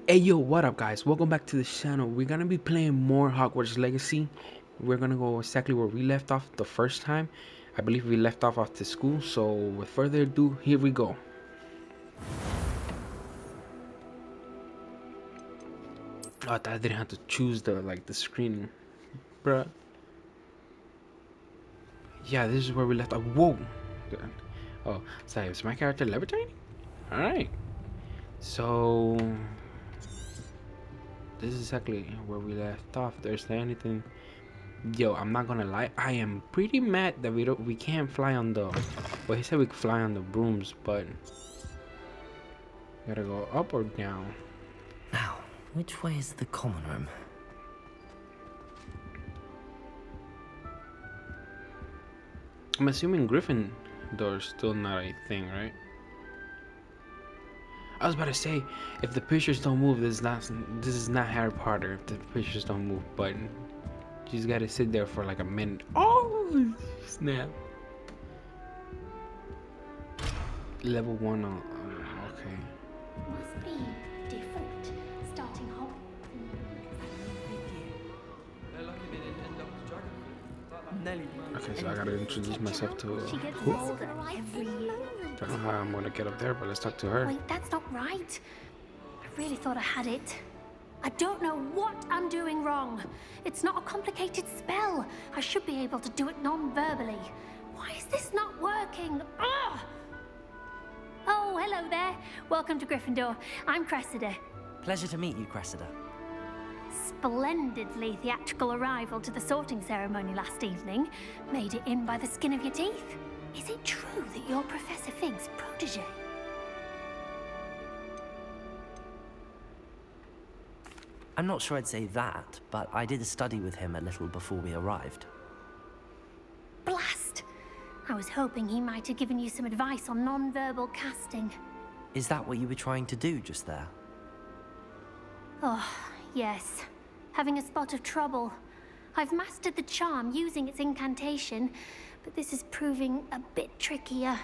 Hey yo, what up guys? Welcome back to the channel. We're gonna be playing more Hogwarts Legacy. We're gonna go exactly where we left off the first time. I believe we left off after school, so with further ado, here we go. Oh, I didn't have to choose the screening. Bruh. Yeah, this is where we left off. Whoa! Oh, sorry, is my character levitating? Alright. So this is exactly where we left off. There's anything. Yo, I'm not gonna lie, I am pretty mad that we can't fly on the, well, he said we could fly on the brooms, but gotta go up or down. Now, which way is the common room? I'm assuming Gryffindor's still not a thing, right? I was about to say, if the pictures don't move, this is not Harry Potter. If the pictures don't move, but you just gotta sit there for like a minute. Oh snap! Level 1 on okay. Must be different starting home. Okay, so I gotta introduce myself to She gets who? older every year. Don't know how I'm gonna get up there, but let's talk to her. Wait, that's not right. I really thought I had it. I don't know what I'm doing wrong. It's not a complicated spell. I should be able to do it non-verbally. Why is this not working? Ugh! Oh, hello there. Welcome to Gryffindor. I'm Cressida. Pleasure to meet you, Cressida. Splendidly theatrical arrival to the sorting ceremony last evening. Made it in by the skin of your teeth. Is it true that you're Professor Fig's protege? I'm not sure I'd say that, but I did study with him a little before we arrived. Blast! I was hoping he might have given you some advice on non-verbal casting. Is that what you were trying to do just there? Oh, yes. Having a spot of trouble. I've mastered the charm using its incantation, but this is proving a bit trickier.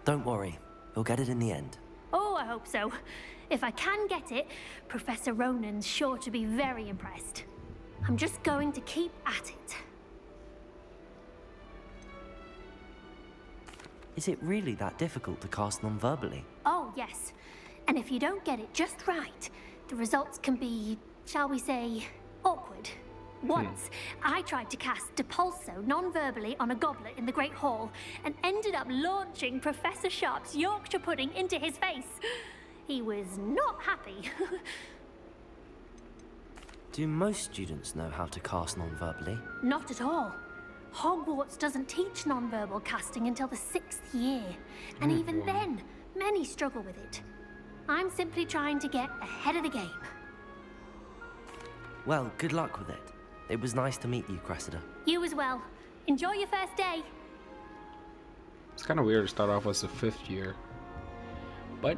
Don't worry, you'll get it in the end. Oh, I hope so. If I can get it, Professor Ronan's sure to be very impressed. I'm just going to keep at it. Is it really that difficult to cast non-verbally? Oh, yes. And if you don't get it just right, the results can be, shall we say, awkward. Once, I tried to cast Depulso non-verbally on a goblet in the Great Hall and ended up launching Professor Sharp's Yorkshire pudding into his face. He was not happy. Do most students know how to cast non-verbally? Not at all. Hogwarts doesn't teach non-verbal casting until the 6th year. And even then, many struggle with it. I'm simply trying to get ahead of the game. Well, good luck with it. It was nice to meet you, Cressida. You as well. Enjoy your first day. It's kind of weird to start off as a 5th year, but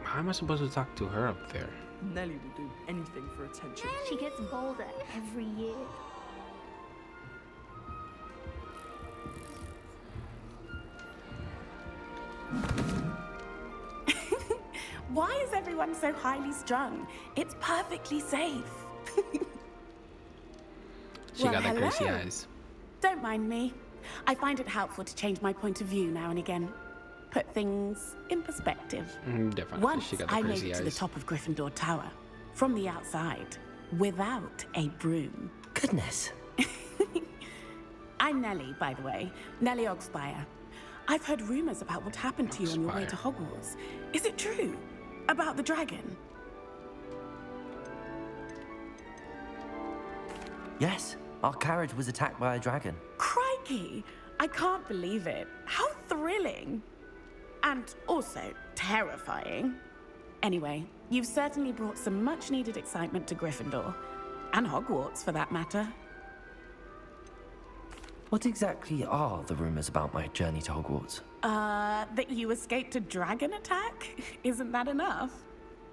how am I supposed to talk to her up there? Nellie will do anything for attention. She gets bolder every year. Why is everyone so highly strung? It's perfectly safe. She Well, got that crazy hello. eyes. Don't mind me. I find it helpful to change my point of view now and again. Put things in perspective. Definitely, Once she got the I made crazy it to the eyes. top of Gryffindor Tower, from the outside, without a broom. Goodness. I'm Nellie, by the way. Nellie Ogspire. I've heard rumors about what happened to you on your way to Ogspire. Hogwarts. Is it true? About the dragon? Yes, our carriage was attacked by a dragon. Crikey! I can't believe it. How thrilling! And also terrifying. Anyway, you've certainly brought some much-needed excitement to Gryffindor. And Hogwarts, for that matter. What exactly are the rumors about my journey to Hogwarts? That you escaped a dragon attack? Isn't that enough?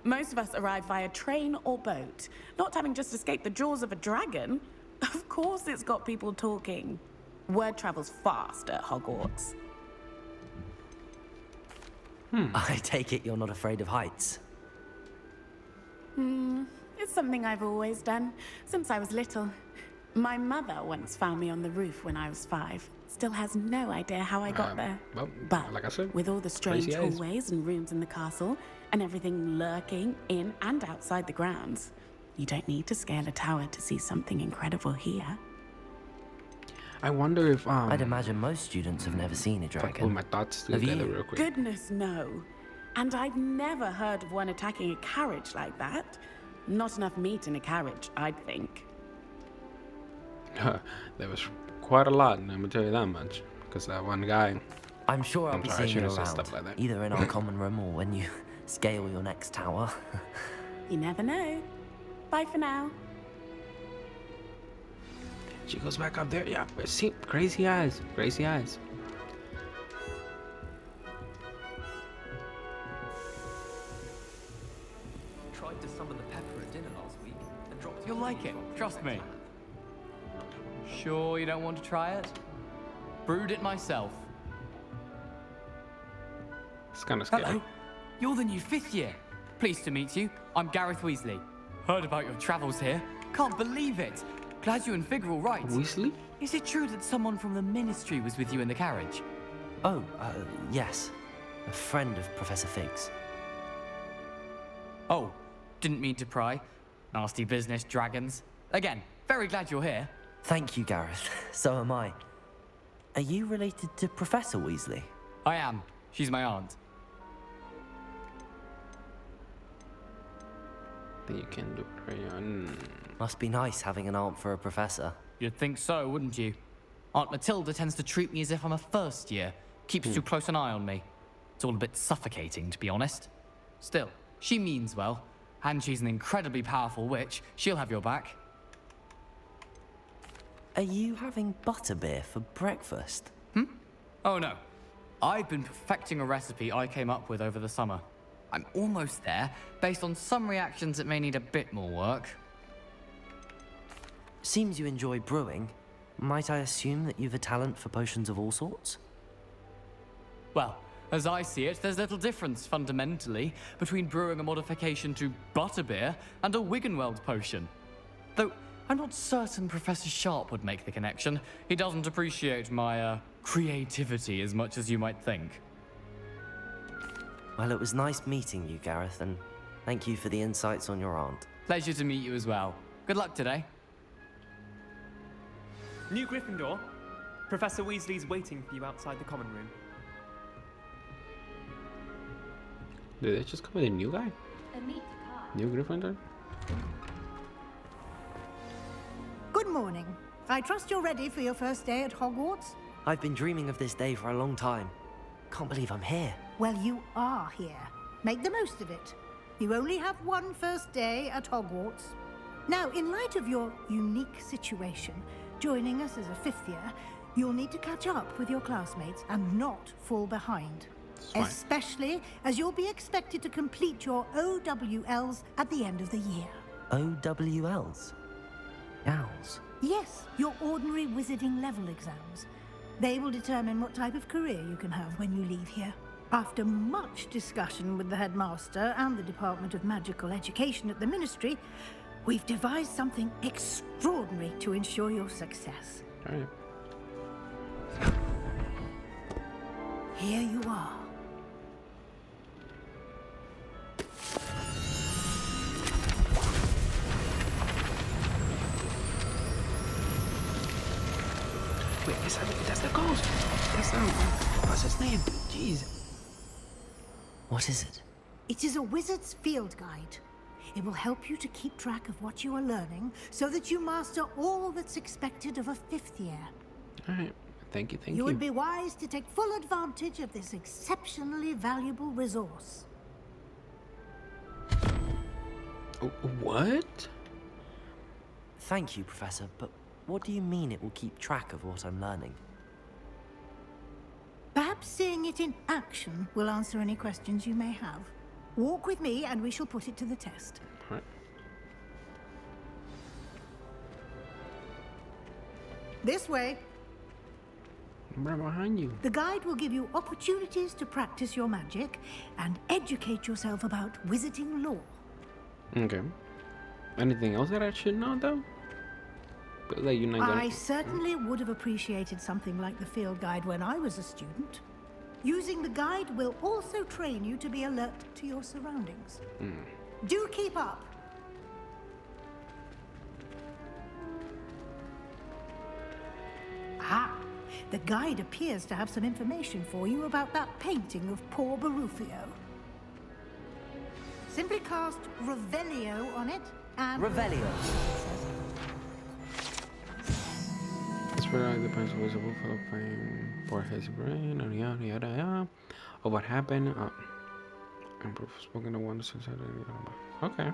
Most of us arrive via train or boat, not having just escaped the jaws of a dragon. Of course it's got people talking. Word travels fast at Hogwarts. I take it you're not afraid of heights. It's something I've always done, since I was little. My mother once found me on the roof when I was 5. Still has no idea how I got there. Well, But like I said, with all the strange crazy eyes. hallways and rooms in the castle, and everything lurking in and outside the grounds, you don't need to scale a tower to see something incredible here. I wonder if I'd imagine most students have never seen a if I put dragon. my thoughts Have together you? real quick. Goodness, no. And I've never heard of one attacking a carriage like that. Not enough meat in a carriage, I'd think. There was quite a lot, let me tell you that much. Because that one guy, I'm sure I'll I'm be sorry, I seeing you shouldn't have said around, stuff like that. either in our common room or when you scale your next tower. You never know. Bye for now. she goes back up there. Yeah, see, crazy eyes, crazy eyes. Tried to summon the pepper at dinner last week and dropped. You'll like it, trust me. Sure you don't want to try it? Brewed it myself. It's kind of scary. Hello. You're the new 5th year. Pleased to meet you. I'm Gareth Weasley. Heard about your travels here. Can't believe it. Glad you and Fig are all right. Weasley? Is it true that someone from the Ministry was with you in the carriage? Oh, yes. A friend of Professor Fig's. Oh, didn't mean to pry. Nasty business, dragons. Again, very glad you're here. Thank you, Gareth. So am I. Are you related to Professor Weasley? I am. She's my aunt. Then you can do crayon. Must be nice having an aunt for a professor. You'd think so, wouldn't you? Aunt Matilda tends to treat me as if I'm a 1st year. Keeps too close an eye on me. It's all a bit suffocating, to be honest. Still, she means well. And she's an incredibly powerful witch. She'll have your back. Are you having butterbeer for breakfast? Oh no. I've been perfecting a recipe I came up with over the summer. I'm almost there, based on some reactions that may need a bit more work. Seems you enjoy brewing. Might I assume that you've a talent for potions of all sorts? Well, as I see it, there's little difference, fundamentally, between brewing a modification to butterbeer and a Wiggenweld potion. Though, I'm not certain Professor Sharp would make the connection. He doesn't appreciate my, creativity as much as you might think. Well, it was nice meeting you, Gareth, and thank you for the insights on your aunt. Pleasure to meet you as well. Good luck today. New Gryffindor. Professor Weasley's waiting for you outside the common room. Did they just come with a new guy? New Gryffindor? Good morning. I trust you're ready for your first day at Hogwarts? I've been dreaming of this day for a long time. Can't believe I'm here. Well, you are here. Make the most of it. You only have one first day at Hogwarts. Now, in light of your unique situation, joining us as a 5th year, you'll need to catch up with your classmates and not fall behind. Fine. Especially as you'll be expected to complete your OWLs at the end of the year. OWLs? Owls? Yes, your ordinary wizarding level exams. They will determine what type of career you can have when you leave here. After much discussion with the headmaster and the Department of Magical Education at the Ministry, we've devised something extraordinary to ensure your success. Alright. Here you are. Wait, that's the ghost. That's what's his name? Jeez. What is it? It is a wizard's field guide. It will help you to keep track of what you are learning so that you master all that's expected of a 5th year. Alright. Thank you, thank You you. would be wise to take full advantage of this exceptionally valuable resource. Oh, what? Thank you, Professor, but what do you mean it will keep track of what I'm learning? Perhaps seeing it in action will answer any questions you may have. Walk with me and we shall put it to the test. Alright. This way. I'm right behind you. The guide will give you opportunities to practice your magic and educate yourself about wizarding lore. Okay. Anything else that I should know, though? But, like, you're not gonna... I certainly would have appreciated something like the field guide when I was a student. Using the guide will also train you to be alert to your surroundings. Do keep up. Ah, the guide appears to have some information for you about that painting of poor Barufio. Simply cast Revelio on it and... Revelio. This product depends on visible full of fame for his brain and yada yada yada. Of what happened. And proof spoken to one since okay.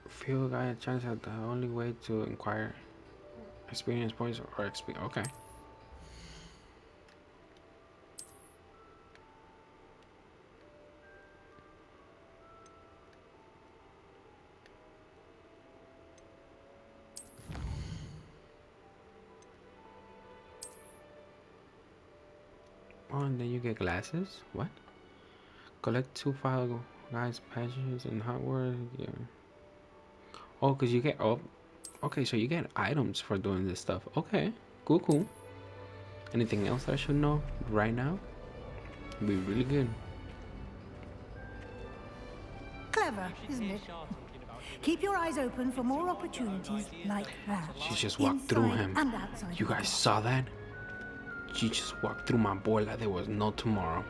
Field guide chance at the only way to inquire experience points or XP. Okay. Oh, and then you get glasses. What? Collect 2 file guys patches in Hogwarts. Yeah. Oh, cause you get okay, so you get items for doing this stuff. Okay, cool. Anything else I should know right now? It'd be really good. Clever, isn't it? Keep your eyes open for more opportunities like that. She just walked through him. And outside. You guys saw that? She just walked through my boy like there was no tomorrow.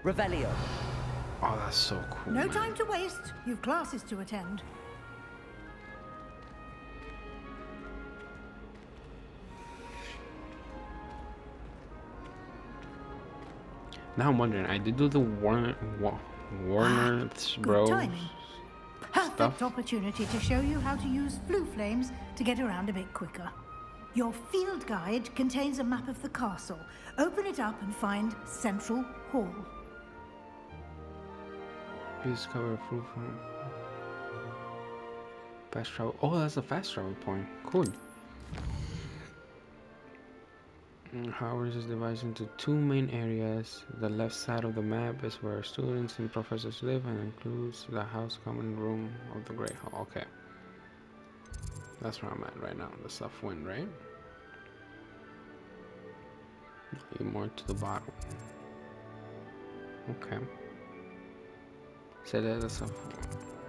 Revelio. Oh, that's so cool. No man. time to waste. You've classes to attend. Now I'm wondering, I did do the Warner Bros. Good timing. Perfect Stuff. opportunity to show you how to use flue flames to get around a bit quicker. Your field guide contains a map of the castle. Open it up and find Central Hall. Please discover a proof. Fast travel. Oh, that's a fast travel point. Cool. Hogwarts is divided into 2 main areas. The left side of the map is where students and professors live and includes the house common room of the Great Hall. Okay. That's where I'm at right now. The South Wind, right? More to the bottom. Okay. So that's the South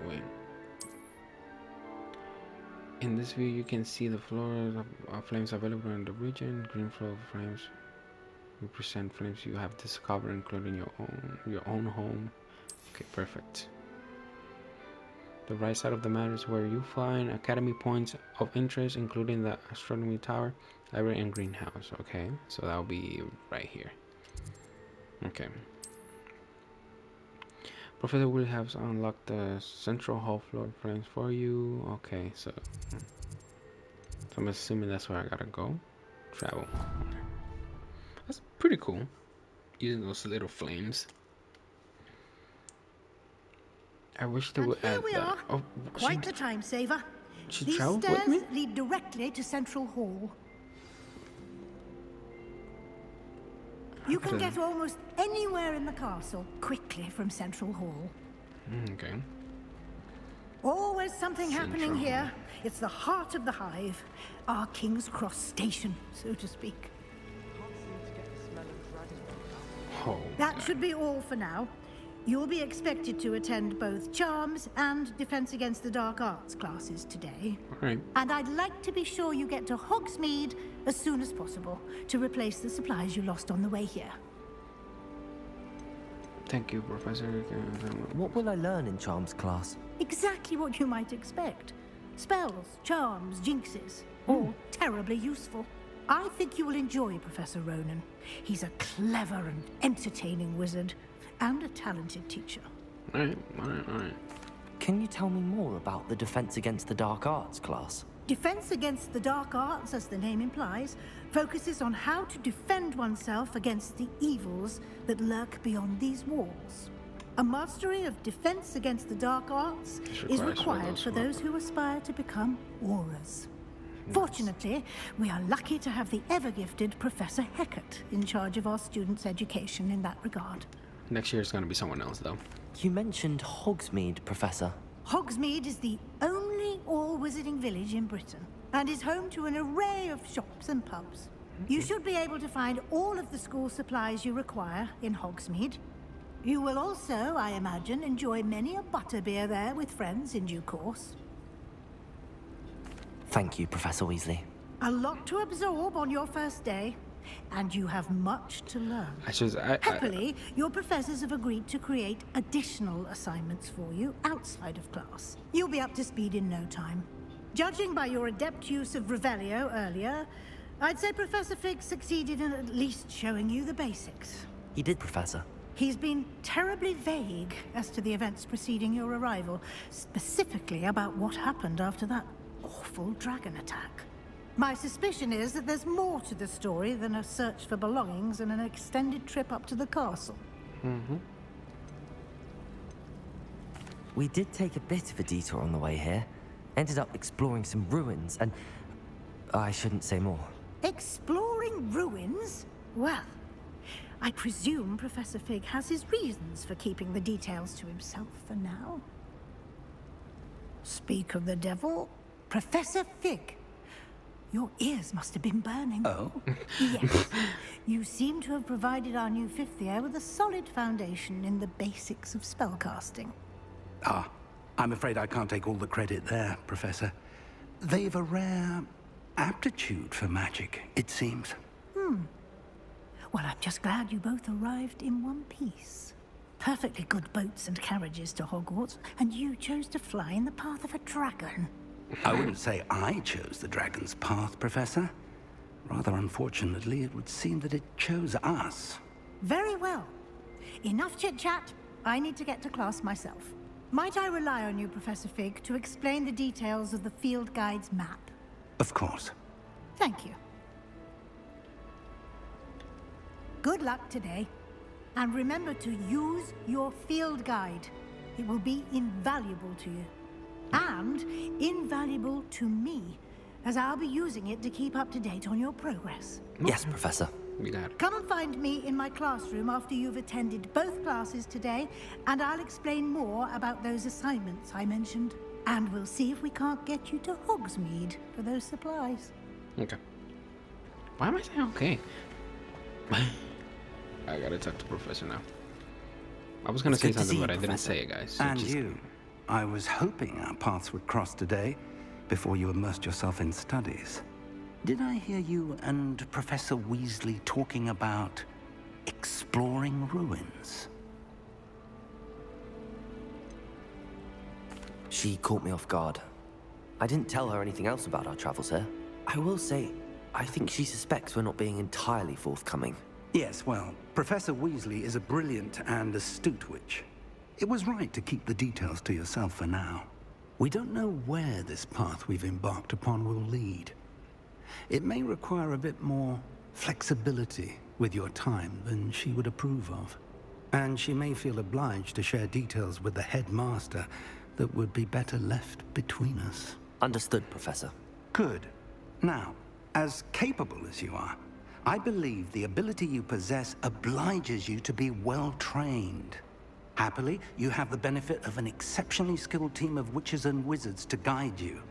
Wind. In this view, you can see the floors of flames available in the region. Green flow of flames represent flames you have discovered, including your own home. Okay, perfect. The right side of the map is where you find academy points of interest, including the astronomy tower, library, and greenhouse. Okay, so that'll be right here. Okay. Professor will have unlocked the central hall floor frames for you. Okay, so I'm assuming that's where I gotta go. Travel. That's pretty cool. Using those little flames. I wish they would add that. Oh, Quite the time saver. She These traveled stairs with me? lead directly to Central Hall. You can get almost anywhere in the castle quickly from Central Hall. Okay. Always something happening Central here. It's the heart of the hive. Our King's Cross station, so to speak. Oh, That should be all for now. You'll be expected to attend both Charms and Defense Against the Dark Arts classes today. alright. And I'd like to be sure you get to Hogsmeade as soon as possible to replace the supplies you lost on the way here. Thank you, Professor. What will I learn in Charms class? Exactly what you might expect. Spells, charms, jinxes, all terribly useful. I think you will enjoy Professor Ronan. He's a clever and entertaining wizard, and a talented teacher. Alright. Can you tell me more about the Defense Against the Dark Arts class? Defense Against the Dark Arts, as the name implies, focuses on how to defend oneself against the evils that lurk beyond these walls. A mastery of defense against the dark arts This is requires required for those who aspire to become aurors. Fortunately, we are lucky to have the ever-gifted Professor Heckert in charge of our students' education in that regard. Next year it's gonna be someone else, though. You mentioned Hogsmeade, Professor. Hogsmeade is the only all-wizarding village in Britain and is home to an array of shops and pubs. You should be able to find all of the school supplies you require in Hogsmeade. You will also, I imagine, enjoy many a butterbeer there with friends in due course. Thank you, Professor Weasley. A lot to absorb on your first day, and you have much to learn. Happily, your professors have agreed to create additional assignments for you outside of class. You'll be up to speed in no time. Judging by your adept use of Revelio earlier, I'd say Professor Fig succeeded in at least showing you the basics. He did, Professor. He's been terribly vague as to the events preceding your arrival, specifically about what happened after that awful dragon attack. My suspicion is that there's more to the story than a search for belongings and an extended trip up to the castle. We did take a bit of a detour on the way here. Ended up exploring some ruins and... I shouldn't say more. Exploring ruins? Well, I presume Professor Fig has his reasons for keeping the details to himself for now. Speak of the devil, Professor Fig. Your ears must have been burning. Oh? Yes. You seem to have provided our new fifth year with a solid foundation in the basics of spellcasting. Ah, I'm afraid I can't take all the credit there, Professor. They've a rare aptitude for magic, it seems. Well, I'm just glad you both arrived in one piece. Perfectly good boats and carriages to Hogwarts, and you chose to fly in the path of a dragon. I wouldn't say I chose the dragon's path, Professor. Rather unfortunately, it would seem that it chose us. Very well. Enough chit-chat. I need to get to class myself. Might I rely on you, Professor Fig, to explain the details of the field guide's map? Of course. Thank you. Good luck today. And remember to use your field guide. It will be invaluable to you. And invaluable to me, as I'll be using it to keep up to date on your progress. Yes, Professor. We got it. Come and find me in my classroom after you've attended both classes today, and I'll explain more about those assignments I mentioned. And we'll see if we can't get you to Hogsmeade for those supplies. Okay. Why am I saying okay? I gotta talk to Professor now. I was gonna say good to something, see but you, I didn't Professor. say it, guys. So And just- you. I was hoping our paths would cross today, before you immersed yourself in studies. Did I hear you and Professor Weasley talking about exploring ruins? She caught me off guard. I didn't tell her anything else about our travels here. I will say, I think she suspects we're not being entirely forthcoming. Yes, well, Professor Weasley is a brilliant and astute witch. It was right to keep the details to yourself for now. We don't know where this path we've embarked upon will lead. It may require a bit more flexibility with your time than she would approve of. And she may feel obliged to share details with the headmaster that would be better left between us. Understood, Professor. Good. Now, as capable as you are, I believe the ability you possess obliges you to be well trained. Happily, you have the benefit of an exceptionally skilled team of witches and wizards to guide you.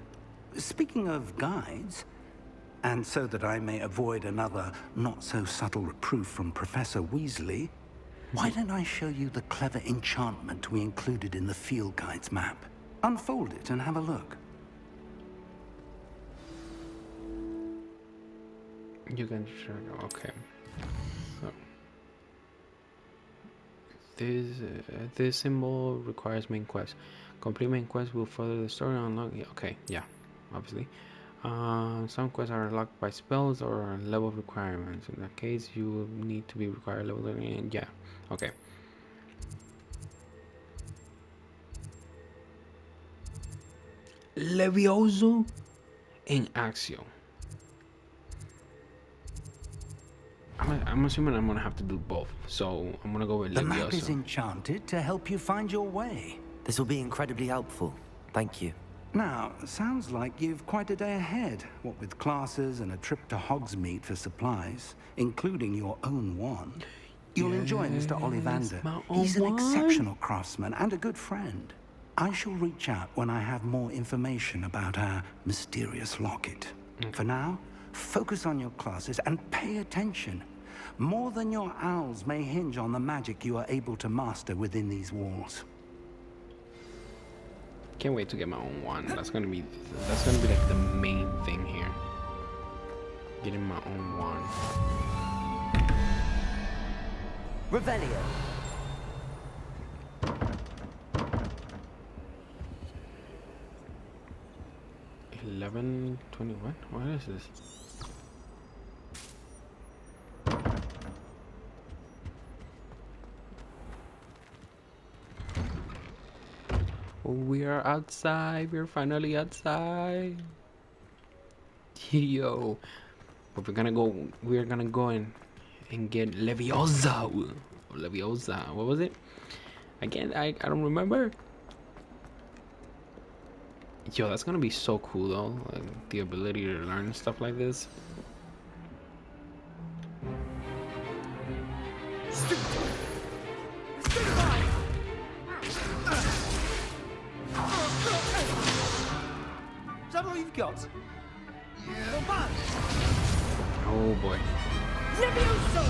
Speaking of guides, and so that I may avoid another not-so-subtle reproof from Professor Weasley, why don't I show you the clever enchantment we included in the field guide's map? Unfold it and have a look. You can sure. Okay. So this symbol requires main quest. Complete main quest will further the story. Unlock. Okay. Yeah. Obviously. Some quests are unlocked by spells or level requirements. In that case, you will need to be required level. Yeah. Okay. Levioso in Axio. I'm assuming I'm gonna have to do both. So I'm gonna go with The map is Levioso. enchanted to help you find your way. This will be incredibly helpful. Thank you. Now, sounds like you've quite a day ahead, what with classes and a trip to Hogsmeade for supplies, including your own wand. You'll enjoy Mr. Ollivander. my He's an own wand. exceptional craftsman and a good friend. I shall reach out when I have more information about our mysterious locket. For now, focus on your classes and pay attention. More than your owls may hinge on the magic you are able to master within these walls. Can't wait to get my own wand. That's gonna be like the main thing here. Getting my own wand. Revelio. 11:21. What is this? Oh, we are outside. We're finally outside. Yo, but we're gonna go. We're gonna go in and get Leviosa. Leviosa. What was it? Again, I don't remember. Yo, that's gonna be so cool though, like the ability to learn stuff like this. Is that all you've got? Oh boy. Levioso!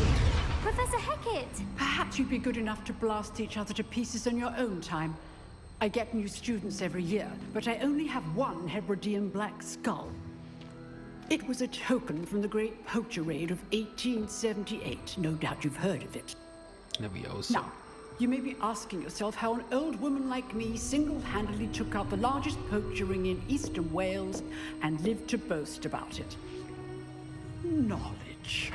Professor Hecat! Perhaps you'd be good enough to blast each other to pieces on your own time. I get new students every year, but I only have one Hebridean black skull. It was a token from the Great Poacher Raid of 1878. No doubt you've heard of it. Leviosa. Now, you may be asking yourself how an old woman like me single-handedly took out the largest poacher ring in eastern Wales and lived to boast about it. Knowledge.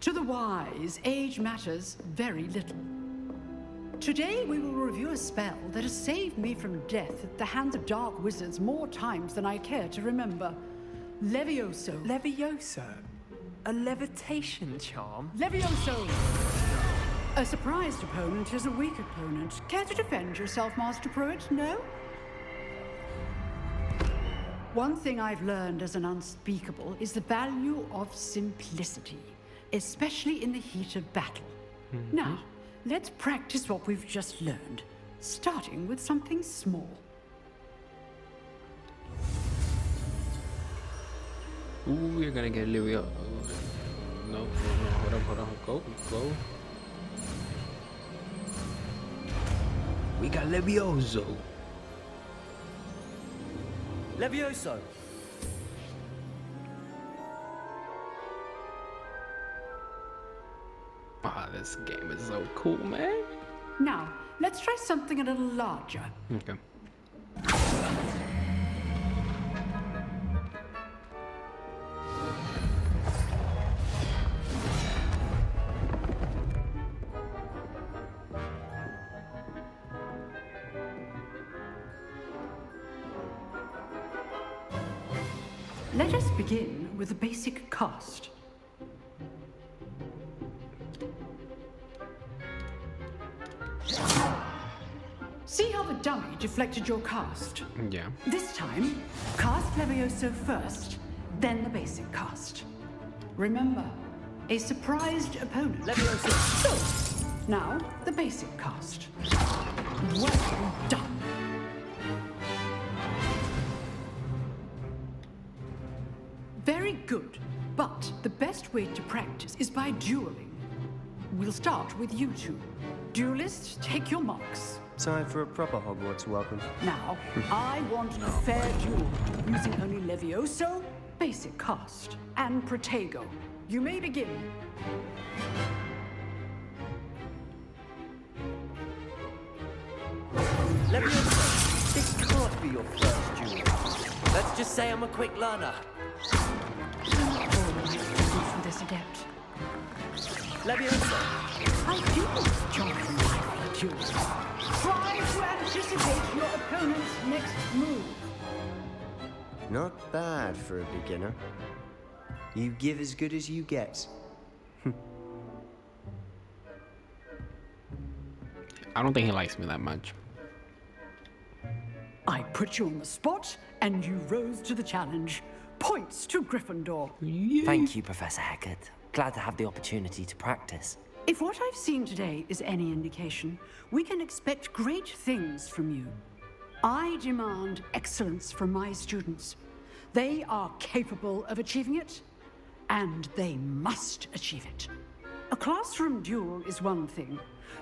To the wise, age matters very little. Today we will review a spell that has saved me from death at the hands of dark wizards more times than I care to remember. Levioso. Levioso? A levitation charm? Levioso! A surprised opponent is a weak opponent. Care to defend yourself, Master Pruitt? No? One thing I've learned as an unspeakable is the value of simplicity, especially in the heat of battle. Now, let's practice what we've just learned, starting with something small. Ooh, we're gonna get Leviosa. No, hold on, go. We got Levioso. Levioso. Ah, this game is so cool, man. Now, let's try something a little larger. Okay. Let us begin with the basic cast. See how the dummy deflected your cast? Yeah. This time, cast Levioso first, then the basic cast. Remember, a surprised opponent. Levioso. So, now the basic cast. Well done. Very good, but the best way to practice is by dueling. We'll start with you two. Duelists, take your marks. Time for a proper Hogwarts welcome. Now, I want a fair duel, using only Levioso, basic cast, and Protego. You may begin. Levioso. This can't be your first duel. Let's just say I'm a quick learner. Always from this adept. Leviosa. I do enjoy lively duels. Try to anticipate your opponent's next move. Not bad for a beginner. You give as good as you get. I don't think he likes me that much. I put you on the spot, and you rose to the challenge. Points to Gryffindor. Thank you, Professor Hecat. Glad to have the opportunity to practice. If what I've seen today is any indication, we can expect great things from you. I demand excellence from my students. They are capable of achieving it, and they must achieve it. A classroom duel is one thing,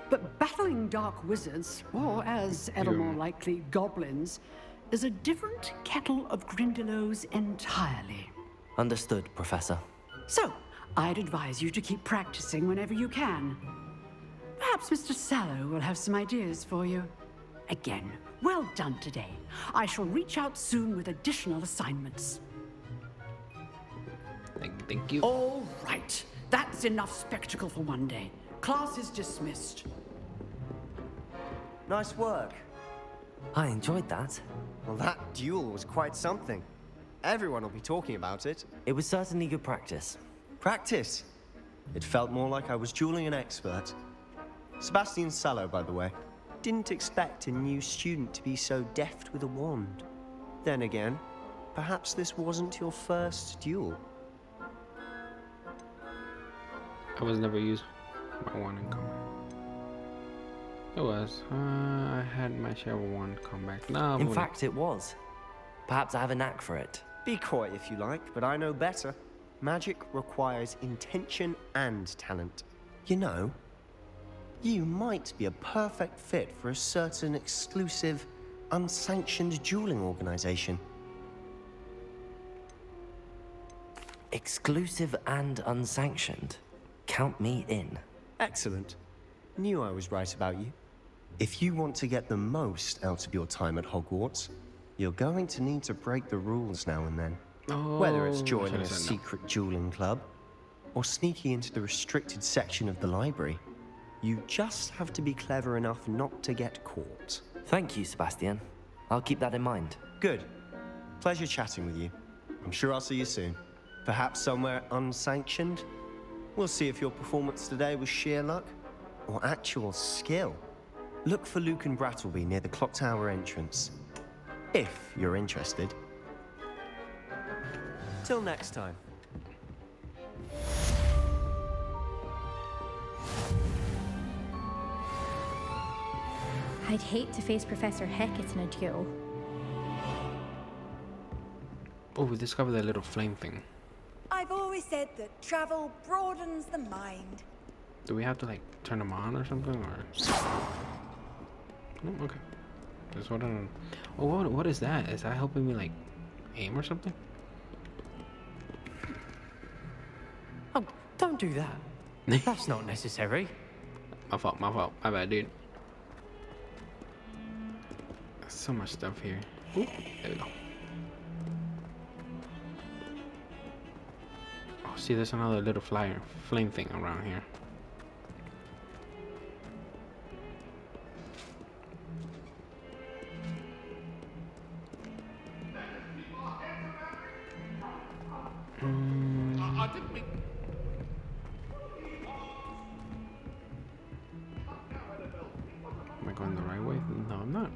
but battling dark wizards, or as ever more likely, goblins, is a different kettle of Grindylows entirely. Understood, Professor. So, I'd advise you to keep practicing whenever you can. Perhaps Mr. Sallow will have some ideas for you. Again, well done today. I shall reach out soon with additional assignments. Thank you. All right. That's enough spectacle for one day. Class is dismissed. Nice work. I enjoyed that. Well, that duel was quite something. Everyone will be talking about it. It was certainly good practice. Practice? It felt more like I was dueling an expert. Sebastian Sallow, by the way. Didn't expect a new student to be so deft with a wand. Then again, perhaps this wasn't your first duel. I was never used my wand in combat. It was. I had my share of wand combat. No. In fact, it was. Perhaps I have a knack for it. Be coy if you like, but I know better. Magic requires intention and talent. You know, you might be a perfect fit for a certain exclusive, unsanctioned dueling organization. Exclusive and unsanctioned. Count me in. Excellent. Knew I was right about you. If you want to get the most out of your time at Hogwarts, you're going to need to break the rules now and then. Oh, Whether it's joining a secret dueling club, or sneaking into the restricted section of the library, you just have to be clever enough not to get caught. Thank you, Sebastian. I'll keep that in mind. Good. Pleasure chatting with you. I'm sure I'll see you soon. Perhaps somewhere unsanctioned? We'll see if your performance today was sheer luck or actual skill. Look for Luke and Brattleby near the clock tower entrance, if you're interested. Till next time. I'd hate to face Professor Hecat in a duel. Oh, we discovered that little flame thing. I've always said that travel broadens the mind. Do we have to like turn them on or something, or? Oh, okay. Just what on. Oh, what is that? Is that helping me like aim or something? Oh, don't do that. That's not necessary. My fault. My bad, dude. So much stuff here. Ooh, there we go. Oh, see, there's another little flame thing around here. Am I going the right way? No, I'm not.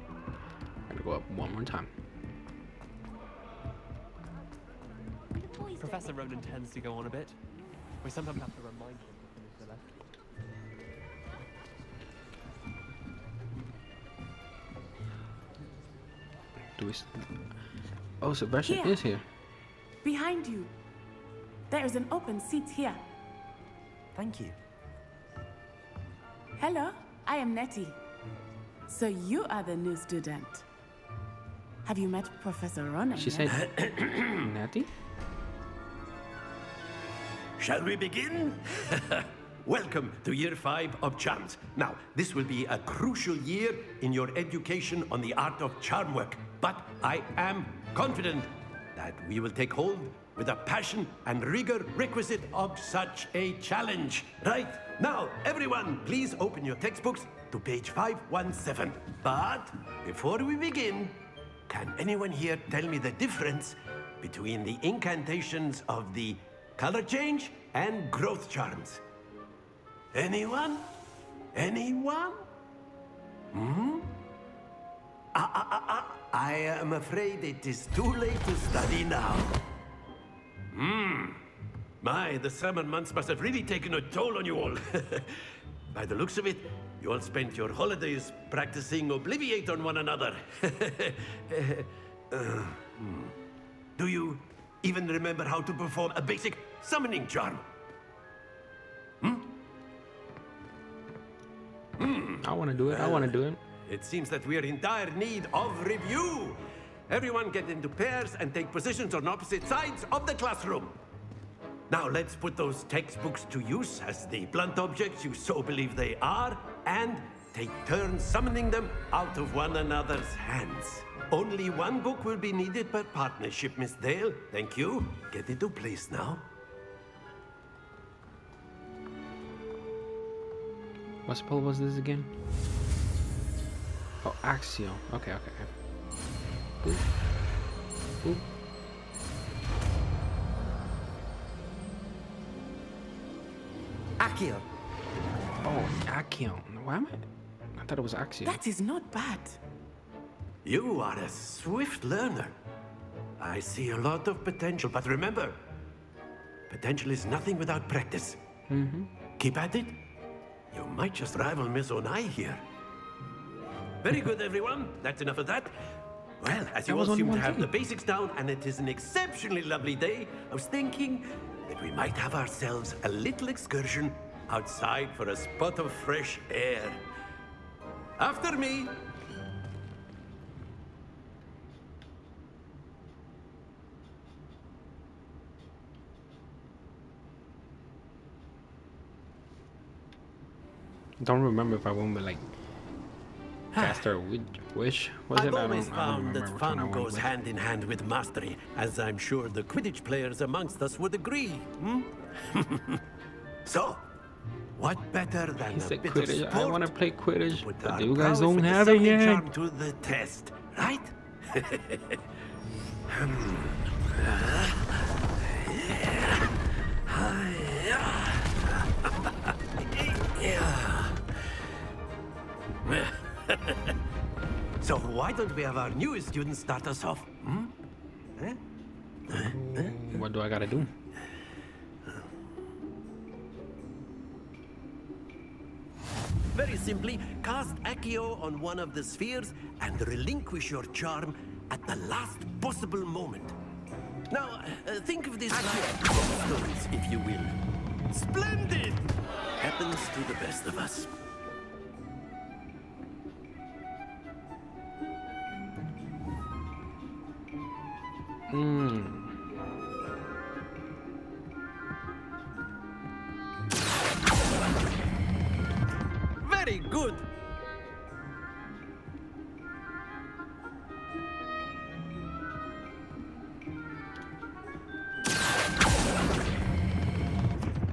I gotta go up one more time. Professor Ronan tends to go on a bit. We sometimes have to remind him to finish the lesson. Do we? Oh, Sebastian Here. is here. Behind you. There is an open seat here. Thank you. Hello, I am Nettie. So you are the new student. Have you met Professor Ronan? She said, Natty? Shall we begin? Welcome to Year 5 of Charms. Now, this will be a crucial year in your education on the art of charm work, but I am confident that we will take hold with the passion and rigor requisite of such a challenge. Right, now, everyone, please open your textbooks to page 517. But before we begin, can anyone here tell me the difference between the incantations of the color change, and growth charms. Anyone? Anyone? Hmm? I am afraid it is too late to study now. My, the summer months must have really taken a toll on you all. By the looks of it, you all spent your holidays practicing Obliviate on one another. Do you even remember how to perform a basic summoning charm? I want to do it. I want to do it. It seems that we are in dire need of review. Everyone get into pairs and take positions on opposite sides of the classroom. Now let's put those textbooks to use as the blunt objects you so believe they are, and take turns summoning them out of one another's hands. Only one book will be needed per partnership, Miss Dale. Thank you. Get into place now. What spell was this again? Oh, Axio. Okay. Ooh. Ooh. Accio. Oh, Accio. Why am I thought it was Axio. That is not bad. You are a swift learner. I see a lot of potential, but remember, potential is nothing without practice. Keep at it. You might just rival Miss Onai here. Very good, everyone. That's enough of that. Well, as you all seem to have the basics down, and it is an exceptionally lovely day, I was thinking that we might have ourselves a little excursion outside for a spot of fresh air. After me. Don't remember if I went with like caster or wish. Was I've it? always I don't found remember that which one I fun went goes with. hand in hand with mastery, as I'm sure the Quidditch players amongst us would agree. So, what better than He a said bit of Quidditch. sport I want to play Quidditch, with but our you guys prowess don't with the have it summoning yet. charm to the test, right? So why don't we have our newest student start us off? What do I gotta do? Very simply, cast Accio on one of the spheres and relinquish your charm at the last possible moment. Now, think of this like stones, if you will. Splendid! Happens to the best of us. Very good.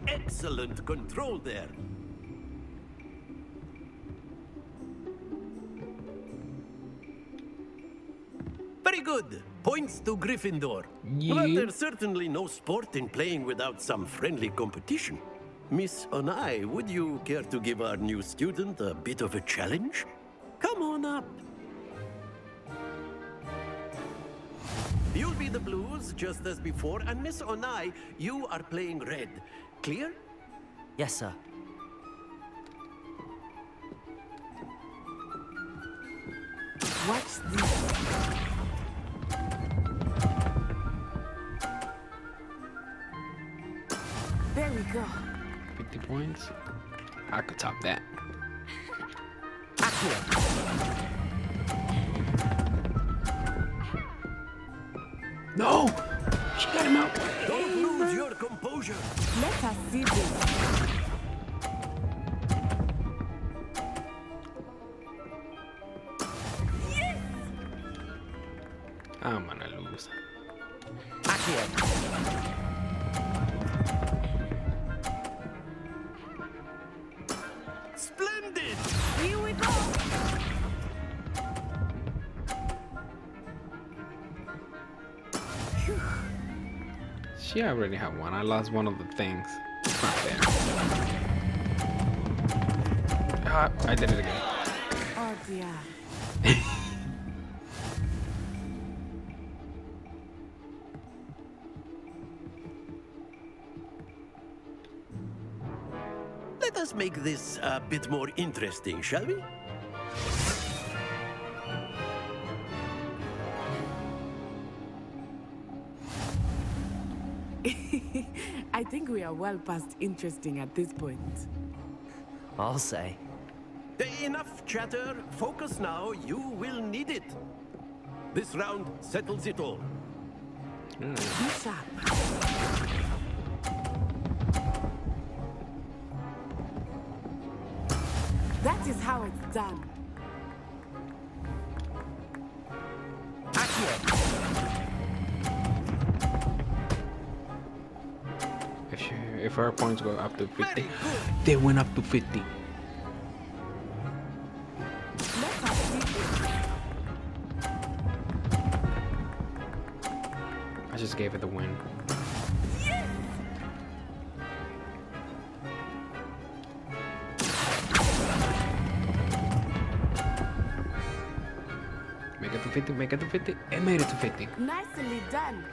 Excellent control there. Very good. Points to Gryffindor. But there's certainly no sport in playing without some friendly competition. Miss Onai, would you care to give our new student a bit of a challenge? Come on up. You'll be the blues, just as before, and Miss Onai, you are playing red. Clear? Yes, sir. Watch this. There we go. 50 points. I could top that. No! She got him out. Don't lose your composure. Let us see this. I'm gonna lose. Splendid! Here we go. She already had one. I lost one of the things. It's not fair. Ah, I did it again. Oh dear. Let us make this a bit more interesting, shall we? I think we are well past interesting at this point. I'll say. Enough chatter. Focus now. You will need it. This round settles it all. Be sharp. That is how it's done. If her points go up to 50, they went up to 50. I just gave it the win. Make it to 50, make it to 50. It made it to 50. Nicely done.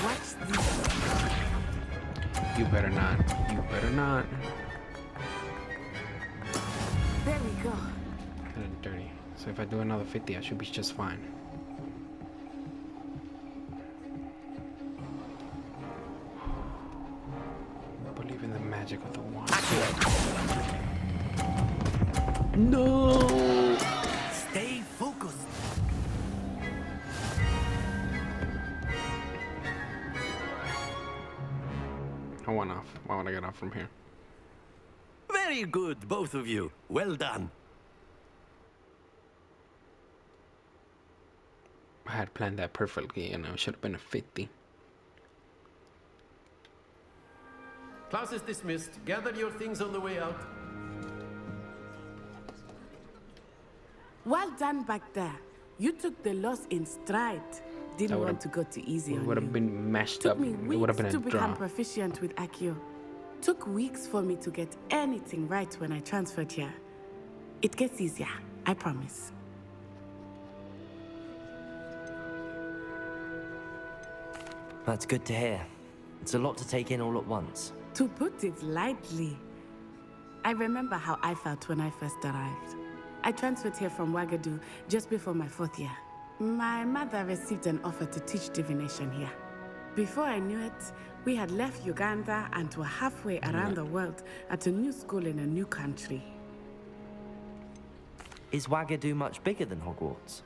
Watch this. You better not. You better not. There we go. 130. So if I do another 50, I should be just fine. Believe in the magic of the wand. No! Stay focused. I want off. I want to get off from here. Very good, both of you. Well done. I had planned that perfectly, and it should have been a 50. Class is dismissed. Gather your things on the way out. Well done back there. You took the loss in stride. Didn't want to go too easy on you. It would have been mashed Took up. me It would have been weeks a to become draw. proficient with Accio. Took weeks for me to get anything right when I transferred here. It gets easier, I promise. That's good to hear. It's a lot to take in all at once. To put it lightly, I remember how I felt when I first arrived. I transferred here from Wagadu just before my 4th year. My mother received an offer to teach divination here. Before I knew it, we had left Uganda and were halfway around the world at a new school in a new country. Is Wagadu much bigger than Hogwarts?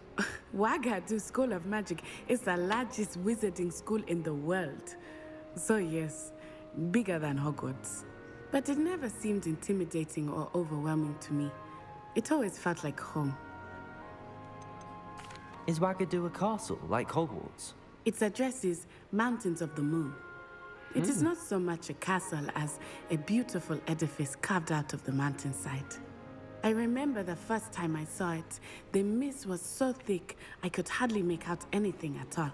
Wagadu School of Magic is the largest wizarding school in the world. So yes, bigger than Hogwarts. But it never seemed intimidating or overwhelming to me. It always felt like home. Is Wagadu a castle, like Hogwarts? Its address is Mountains of the Moon. It is not so much a castle as a beautiful edifice carved out of the mountainside. I remember the first time I saw it, the mist was so thick I could hardly make out anything at all.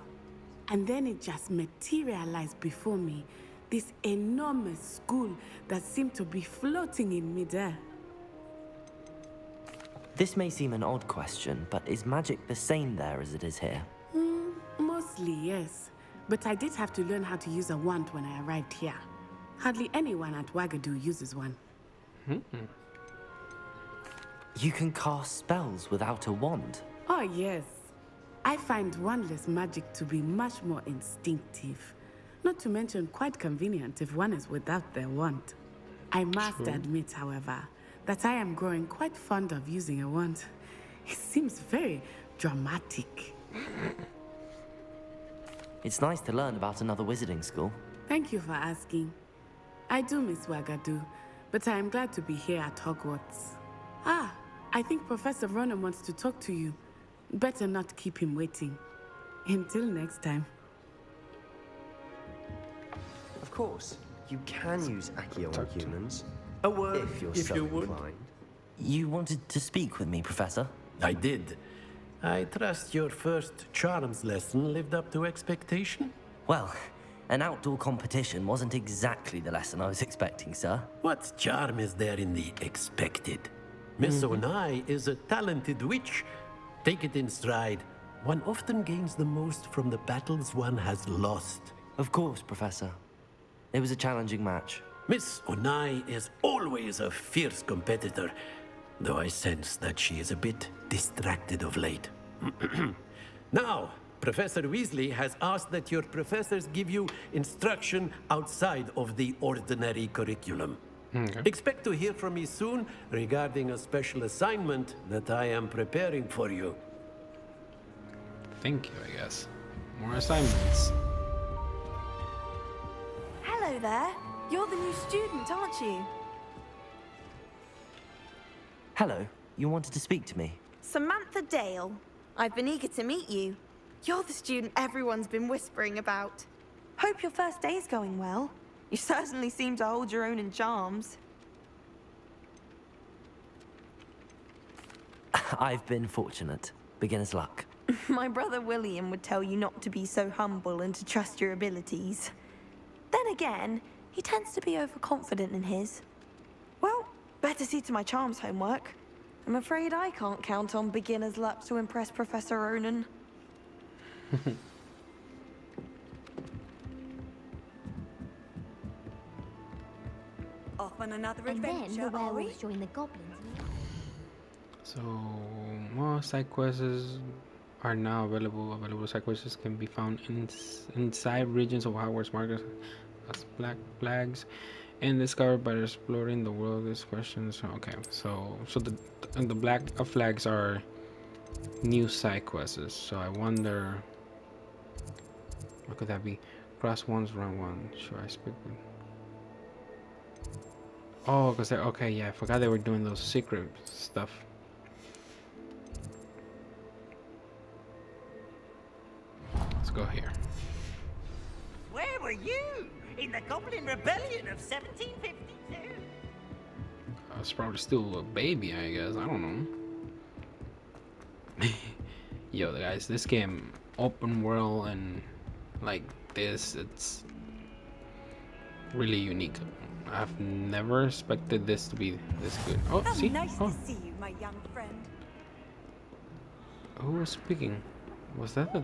And then it just materialized before me, this enormous school that seemed to be floating in midair. This may seem an odd question, but is magic the same there as it is here? Mostly, yes. But I did have to learn how to use a wand when I arrived here. Hardly anyone at Wagadu uses one. You can cast spells without a wand? Oh, yes. I find wandless magic to be much more instinctive. Not to mention quite convenient if one is without their wand. I must admit, however, that I am growing quite fond of using a wand. It seems very dramatic. It's nice to learn about another wizarding school. Thank you for asking. I do miss Wagadu, but I am glad to be here at Hogwarts. Ah, I think Professor Ronan wants to talk to you. Better not keep him waiting. Until next time. Of course, you can use Accio on humans. A word if you're so inclined. You wanted to speak with me, Professor? I did. I trust your first charms lesson lived up to expectation? Well, an outdoor competition wasn't exactly the lesson I was expecting, sir. What charm is there in the expected? Miss Onai is a talented witch. Take it in stride. One often gains the most from the battles one has lost. Of course, Professor. It was a challenging match. Miss Onai is always a fierce competitor, though I sense that she is a bit distracted of late. Now, Professor Weasley has asked that your professors give you instruction outside of the ordinary curriculum. Expect to hear from me soon regarding a special assignment that I am preparing for you. Thank you, I guess. More assignments. Hello there. You're the new student, aren't you? Hello, you wanted to speak to me? Samantha Dale. I've been eager to meet you. You're the student everyone's been whispering about. Hope your first day's going well. You certainly seem to hold your own in charms. I've been fortunate. Beginner's luck. My brother William would tell you not to be so humble and to trust your abilities. Then again, he tends to be overconfident in his. Well, better see to my charms homework. I'm afraid I can't count on beginner's luck to impress Professor Ronan. Off on another And then adventure, the are we? werewolves join the goblins. So, more side quests are now available. Available side quests can be found inside regions of Hogwarts marked as black flags and discovered by exploring the world. These questions. Okay, so the black flags are new side quests. So I wonder, what could that be? Cross ones, run one. Should I speak with? Oh, because they're okay. Yeah, I forgot they were doing those secret stuff. Let's go here. Where were you in the Goblin Rebellion of 1752? I was probably still a baby, I guess. I don't know. Yo, guys, this game, open world and like this, it's really unique. I've never expected this to be this good. Oh, How see? nice Oh, to see you, my young friend. who was speaking? Was that the?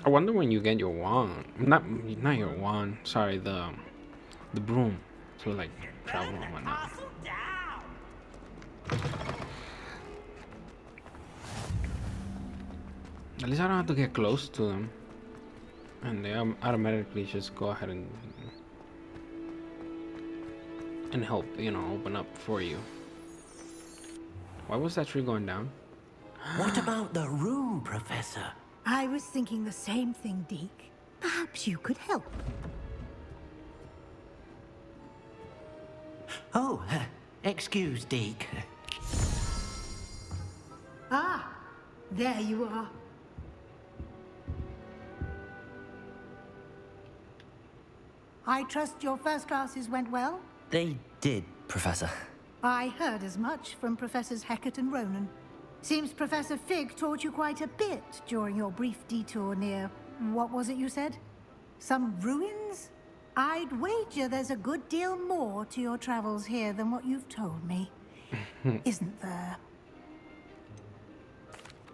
I wonder when you get your wand. Not your wand. Sorry, the broom. So like travel and whatnot. At least I don't have to get close to them, and they automatically just go ahead and help, you know, open up for you. Why was that tree going down? What about the room, Professor? I was thinking the same thing, Deke. Perhaps you could help. Oh, excuse, Deke. Ah, there you are. I trust your first classes went well? They did, Professor. I heard as much from Professors Hecat and Ronan. Seems Professor Fig taught you quite a bit during your brief detour near... what was it you said? Some ruins? I'd wager there's a good deal more to your travels here than what you've told me. Isn't there?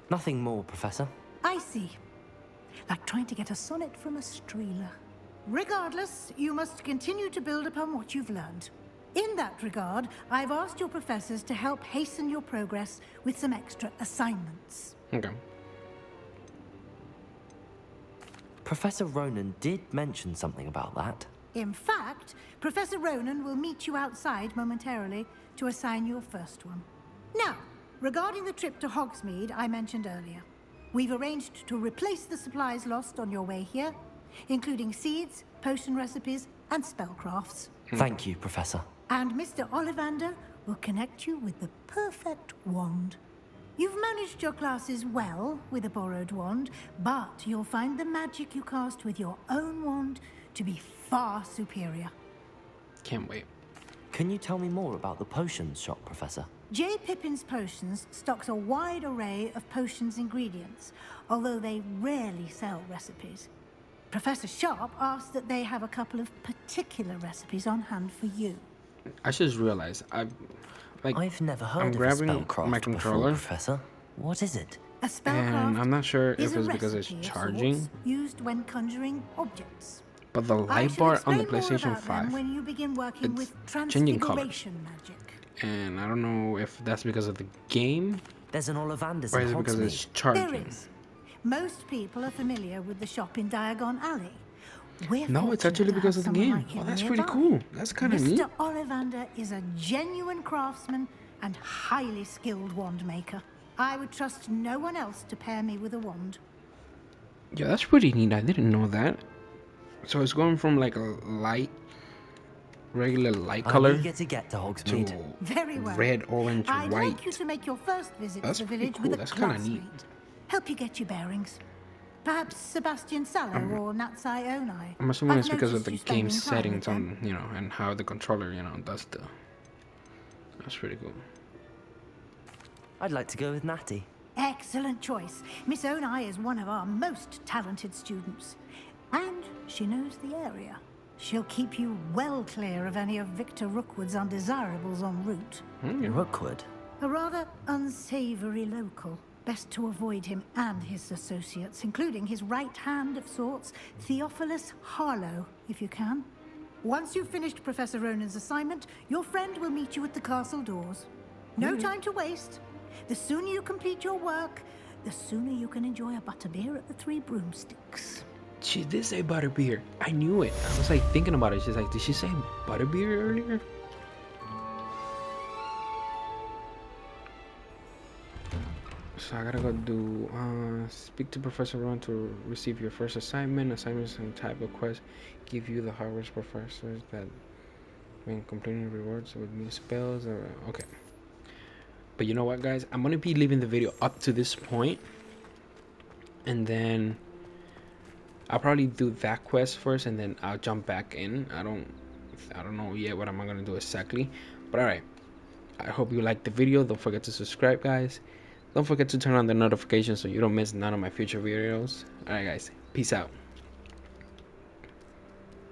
Nothing more, Professor. I see. Like trying to get a sonnet from a streeler. Regardless, you must continue to build upon what you've learned. In that regard, I've asked your professors to help hasten your progress with some extra assignments. Okay. Professor Ronan did mention something about that. In fact, Professor Ronan will meet you outside momentarily to assign your first one. Now, regarding the trip to Hogsmeade I mentioned earlier, we've arranged to replace the supplies lost on your way here, including seeds, potion recipes, and spellcrafts. Thank you, Professor. And Mr. Ollivander will connect you with the perfect wand. You've managed your classes well with a borrowed wand, but you'll find the magic you cast with your own wand to be far superior. Can't wait. Can you tell me more about the potions shop, Professor? J. Pippin's Potions stocks a wide array of potions ingredients, although they rarely sell recipes. Professor Sharp asked that they have a couple of particular recipes on hand for you. I just realized I've never heard I'm of a grabbing spellcraft my controller, before, Professor. What is it? A spellcraft and I'm not sure is if a it's because it's recipe of charging, sorts used when conjuring objects. but the I light shall bar on the explain more PlayStation about them 5, when you begin working it's with changing colors. transfiguration magic. And I don't know if that's because of the game, There's an Ollivanders or in is it because Hogsmeade. it's charging. There is. Most people are familiar with the shop in Diagon Alley. We're No, it's fortunate actually to because have of the someone game. like him Oh, that's pretty nearby. cool. That's kind of neat. Mr. Ollivander is a genuine craftsman and highly skilled wand maker. I would trust no one else to pair me with a wand. Yeah, that's pretty neat. I didn't know that. So it's going from like a regular light color I'm eager to get to Hogsmeade. Very well. red, orange, I'd white. like you to make your first visit That's to the pretty village cool. with a That's kinda neat. classmate. Help you get your bearings. Perhaps Sebastian Sallow or Natsai Onai. I'm assuming it's I've because of the noticed you game spending time settings with them. on, and how the controller, does the. That's pretty cool. I'd like to go with Natty. Excellent choice. Miss Onai is one of our most talented students. And she knows the area. She'll keep you well clear of any of Victor Rookwood's undesirables en route. Rookwood? A rather unsavory local. Best to avoid him and his associates, including his right hand of sorts, Theophilus Harlow, if you can. Once you've finished Professor Ronan's assignment, your friend will meet you at the castle doors. No time to waste. The sooner you complete your work, the sooner you can enjoy a butterbeer at the Three Broomsticks. She did say butterbeer. I knew it. I was like thinking about it. She's like, did she say butterbeer earlier? So I gotta go do speak to Professor Ron to receive your first assignment. Assignments and type of quest give you the Hogwarts professors that when completing rewards with new spells. Okay. But you know what, guys? I'm gonna be leaving the video up to this point, and then I'll probably do that quest first, and then I'll jump back in. I don't know yet what I'm gonna do exactly, but all right. I hope you liked the video. Don't forget to subscribe, guys. Don't forget to turn on the notifications so you don't miss none of my future videos. All right, guys. Peace out.